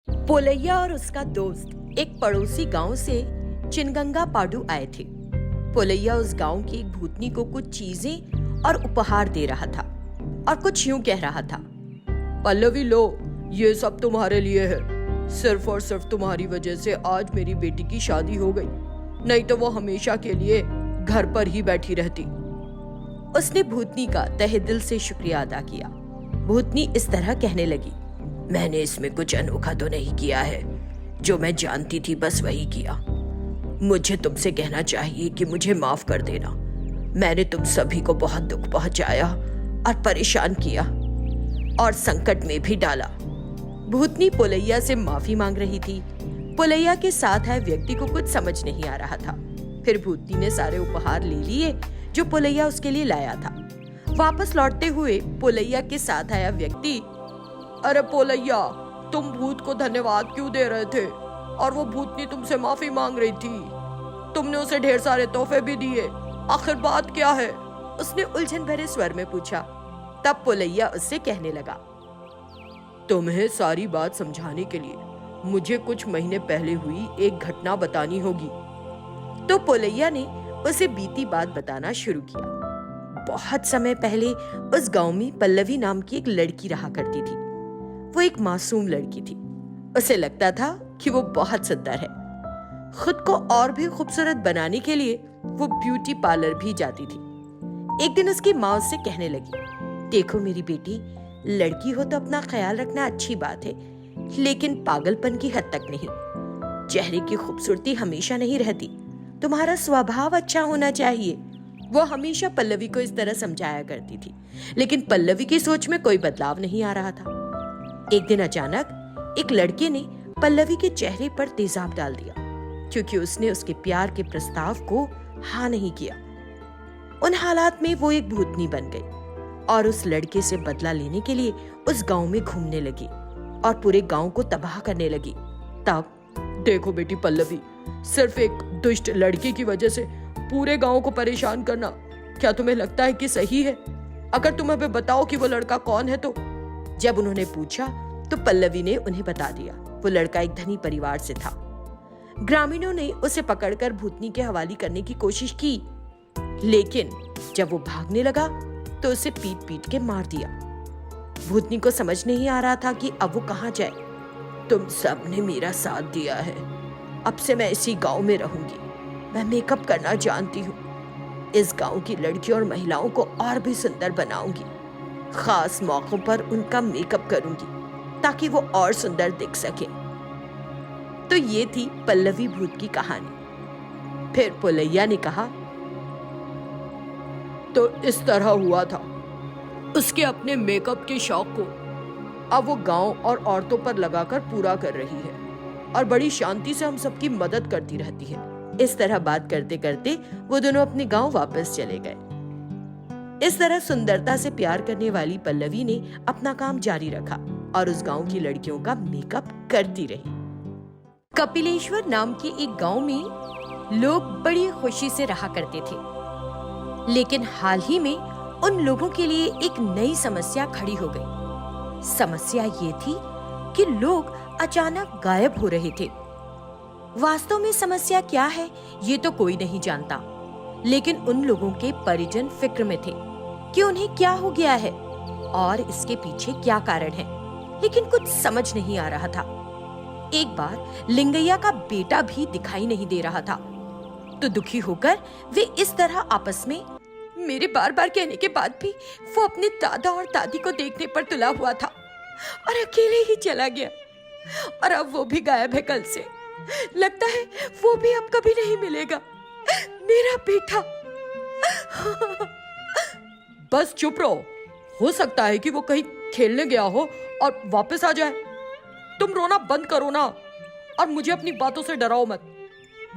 पोलैया और उसका दोस्त एक पड़ोसी गांव से चिनगंगा पाडू आए थे। पोलैया उस गांव की एक भूतनी को कुछ चीजें और उपहार दे रहा था और कुछ यूं कह रहा था, पल्लवी लो, ये सब तुम्हारे लिए है। सिर्फ और सिर्फ तुम्हारी वजह से आज मेरी बेटी की शादी हो गई, नहीं तो वो हमेशा के लिए घर पर ही बैठी रहती। उसने भूतनी का तहे दिल से शुक्रिया अदा किया। भूतनी इस तरह कहने लगी, मैंने इसमें कुछ अनोखा तो नहीं किया है, जो मैं जानती थी बस वही किया। मुझे तुमसे कहना चाहिए कि मुझे माफ कर देना। मैंने तुम सभी को बहुत दुख पहुंचाया और परेशान किया और संकट में भी डाला। भूतनी पोलैया से माफी मांग रही थी। पोलैया के साथ आए व्यक्ति को कुछ समझ नहीं आ रहा था। फिर भूतनी ने सारे उपहार ले लिए जो पोलैया उसके लिए लाया था। वापस लौटते हुए पोलैया के साथ आया व्यक्ति, अरे पोलैया, तुम भूत को धन्यवाद क्यों दे रहे थे? और वो भूतनी तुमसे माफी मांग रही थी। तुमने उसे ढेर सारे तोहफे भी दिए, आखिर बात क्या है? उसने उलझन भरे स्वर में पूछा। तब पोलैया उससे कहने लगा, तुम्हें सारी बात समझाने के लिए मुझे कुछ महीने पहले हुई एक घटना बतानी होगी। तो पोलैया ने उसे बीती बात बताना शुरू किया। बहुत समय पहले उस गांव में पल्लवी नाम की एक लड़की रहा करती थी। वो एक मासूम लड़की थी। उसे लगता था कि वो बहुत सुंदर है। खुद को और भी खूबसूरत बनाने के लिए वो ब्यूटी पार्लर भी जाती थी। एक दिन उसकी माँ उससे कहने लगी, देखो मेरी बेटी, लड़की हो तो अपना ख्याल रखना अच्छी बात है, लेकिन पागलपन की हद तक नहीं। चेहरे की खूबसूरती हमेशा नहीं रहती, तुम्हारा स्वभाव अच्छा होना चाहिए। वो हमेशा पल्लवी को इस तरह समझाया करती थी, लेकिन पल्लवी की सोच में कोई बदलाव नहीं आ रहा था। एक दिन अचानक एक लड़के ने पल्लवी के चेहरे पर तेजाब डाल दिया, क्योंकि उसने उसके प्यार के प्रस्ताव को हाँ नहीं किया। उन हालात में वो एक भूतनी बन गई और उस लड़के से बदला लेने के लिए उस गांव में घूमने लगी और पूरे गांव को तबाह करने लगी। तब देखो बेटी पल्लवी, सिर्फ एक दुष्ट लड़के की वजह से पूरे गांव को परेशान करना क्या तुम्हें लगता है कि सही है? अगर तुम हमें बताओ कि वो लड़का कौन है तो। जब उन्होंने पूछा तो पल्लवी ने उन्हें बता दिया। वो लड़का एक धनी परिवार से था। ग्रामीणों ने उसे पकड़कर भूतनी के हवाले करने की कोशिश की, लेकिन जब वो भागने लगा तो उसे पीट पीट के मार दिया। भूतनी को समझ नहीं आ रहा था कि अब वो कहाँ जाए। तुम सब ने मेरा साथ दिया है, अब से मैं इसी गांव में रहूंगी। मैं मेकअप करना जानती हूँ। इस गांव की लड़कियों और महिलाओं को और भी सुंदर बनाऊंगी। खास मौकों पर उनका मेकअप करूंगी ताकि वो और सुंदर दिख सके। तो ये थी पल्लवी भूत की कहानी। फिर पोलैया ने कहा, तो इस तरह हुआ था। उसके अपने मेकअप के शौक को अब वो गांव और औरतों पर लगाकर पूरा कर रही है और बड़ी शांति से हम सबकी मदद करती रहती है। इस तरह बात करते करते वो दोनों अपने गांव वापस चले गए। इस तरह सुंदरता से प्यार करने वाली पल्लवी ने अपना काम जारी रखा और उस गांव की लड़कियों का मेकअप करती रही। कपिलेश्वर नाम के एक गांव में लोग बड़ी खुशी से रहा करते थे, लेकिन हाल ही में उन लोगों के लिए एक नई समस्या खड़ी हो गई। समस्या ये थी कि लोग अचानक गायब हो रहे थे। वास्तव में समस्या क्या है ये तो कोई नहीं जानता, लेकिन उन लोगों के परिजन फिक्र में थे कि उन्हें क्या हो गया है और इसके पीछे क्या कारण है, लेकिन कुछ समझ नहीं आ रहा था। एक बार लिंगैया का बेटा भी दिखाई नहीं दे रहा था, तो दुखी होकर वे इस तरह आपस में, मेरे बार बार कहने के बाद भी वो अपने दादा और दादी को देखने पर तुला हुआ था और अकेले ही चला गया, और अब वो भी गायब है कल से। लगता है वो भी अब कभी नहीं मिलेगा, मेरा बेटा। बस चुप रहो, हो सकता है कि वो कहीं खेलने गया हो और वापस आ जाए। तुम रोना बंद करो ना और मुझे अपनी बातों से डराओ मत।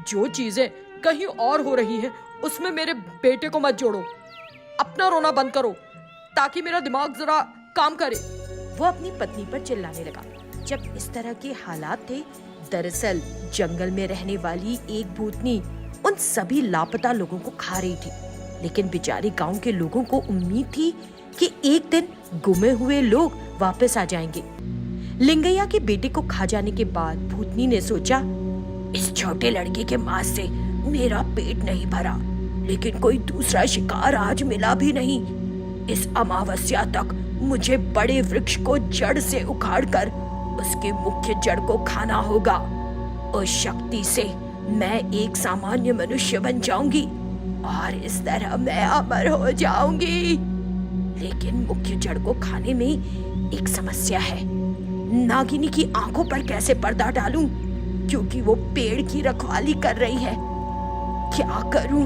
जो चीजें कहीं और हो रही हैं उसमें मेरे बेटे को मत जोड़ो। अपना रोना बंद करो ताकि मेरा दिमाग जरा काम करे। वो अपनी पत्नी पर चिल्लाने लगा। जब इस तरह के हालात थे, दरअसल जंगल में रहने वाली एक भूतनी उन सभी लापता लोगों को खा रही थी, लेकिन बेचारे गांव के लोगों को उम्मीद थी कि एक दिन गुमे हुए लोग वापस आ जाएंगे। लिंगैया के बेटे को खा जाने के बाद भूतनी ने सोचा, इस छोटे लड़के के मांस से मेरा पेट नहीं भरा, लेकिन कोई दूसरा शिकार आज मिला भी नहीं। इस अमावस्या तक मुझे बड़े वृक्ष को जड़ से उखाड़कर उसकी मुख्य जड़ को खाना होगा। उस शक्ति से मैं एक सामान्य मनुष्य बन जाऊंगी और इस तरह मैं अमर हो जाऊंगी। लेकिन मुख्य जड़ को खाने में एक समस्या है। नागिनी की आंखों पर कैसे पर्दा डालूं, क्योंकि वो पेड़ की रखवाली कर रही है। क्या करूं,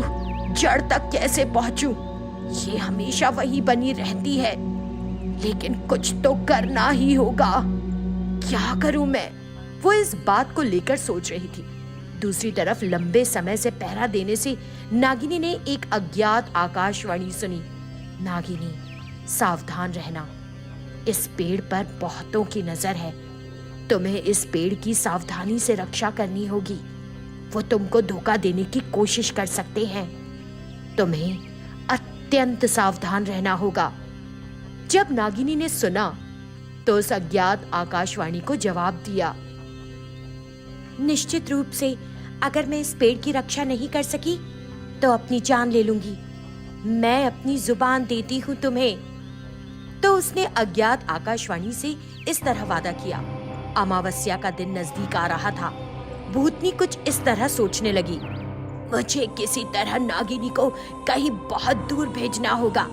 जड़ तक कैसे पहुंचूं? ये हमेशा वही बनी रहती है, लेकिन कुछ तो करना ही होगा। क्या करूं मैं? वो इस बात को लेकर सोच रही थी। दूसरी तरफ लंबे समय से पहरा देने से नागिनी ने एक अज्ञात आकाशवाणी सुनी। नागिनी, सावधान रहना, इस पेड़ पर बहुतों की नजर है। तुम्हें इस पेड़ की सावधानी से रक्षा करनी होगी। वो तुमको धोखा देने की कोशिश कर सकते हैं। तुम्हें अत्यंत सावधान रहना होगा। जब नागिनी ने सुना तो उस अज्ञात आकाशवाणी को जवाब दिया, निश्चित रूप से अगर मैं इस पेड़ की रक्षा नहीं कर सकी तो अपनी जान ले लूंगी। मैं अपनी जुबान देती हूँ तुम्हें। तो उसने अज्ञात आकाशवाणी से इस तरह वादा किया। अमावस्या का दिन नजदीक आ रहा था। भूतनी कुछ इस तरह सोचने लगी, मुझे किसी तरह नागिनी को कहीं बहुत दूर भेजना होगा।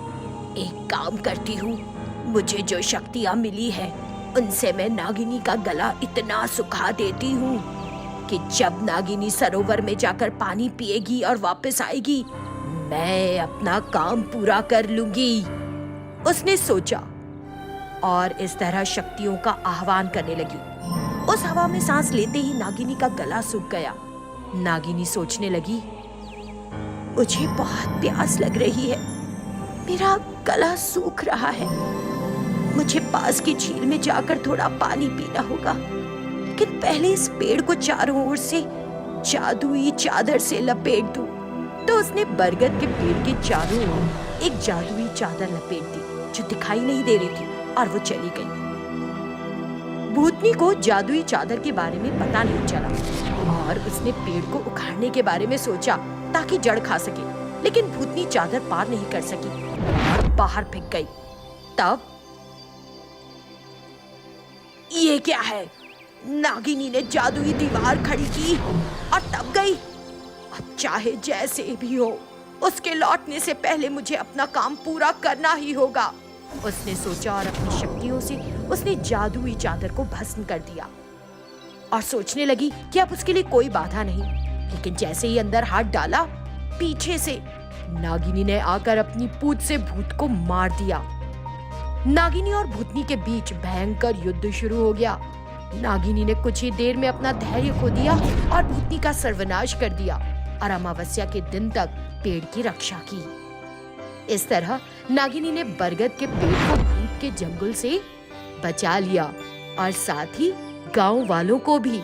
एक काम करती हूँ, मुझे जो शक्तियाँ मिली है उनसे मैं नागिनी का गला इतना सुखा देती हूँ कि जब नागिनी सरोवर में जाकर पानी पिएगी और वापस आएगी, मैं अपना काम पूरा कर लूंगी। उसने सोचा और इस तरह शक्तियों का आह्वान करने लगी। उस हवा में सांस लेते ही नागिनी का गला सूख गया। नागिनी सोचने लगी, मुझे बहुत प्यास लग रही है, मेरा गला सूख रहा है। मुझे पास की झील में जाकर थोड़ा पानी पीना होगा, लेकिन पहले इस पेड़ को चारों ओर से जादुई चादर से लपेट दूं। तो उसने बरगद के पेड़ के चारों ओर एक जादुई चादर लपेट दी जो दिखाई नहीं दे रही थी, और वो चली गई। भूतनी को जादुई चादर के बारे में पता नहीं चला और उसने पेड़ को उखाड़ने के बारे में सोचा ताकि जड़ खा सके, लेकिन भूतनी चादर पार नहीं कर सकी और बाहर फेंक गई। तब ये क्या है? नागिनी ने जादुई दीवार खड़ी की और तब गई। अब चाहे जैसे भी हो, उसके लौटने से पहले मुझे अपना काम पूरा करना ही होगा। उसने सोचा और अपनी शक्तियों से उसने जादुई चादर को भस्म कर दिया और सोचने लगी कि अब उसके लिए कोई बाधा नहीं। लेकिन जैसे ही अंदर हाथ डाला, पीछे से नागिनी ने आकर अपनी पूंछ से भूत को मार दिया। नागिनी और भूतनी के बीच भयंकर युद्ध शुरू हो गया। नागिनी ने कुछ ही देर में अपना धैर्य खो दिया और भूतनी का सर्वनाश कर दिया और अमावस्या के दिन तक पेड़ की रक्षा की। इस तरह नागिनी ने बरगद के पेड़ को भूत के जंगल से बचा लिया और साथ ही गांव वालों को भी।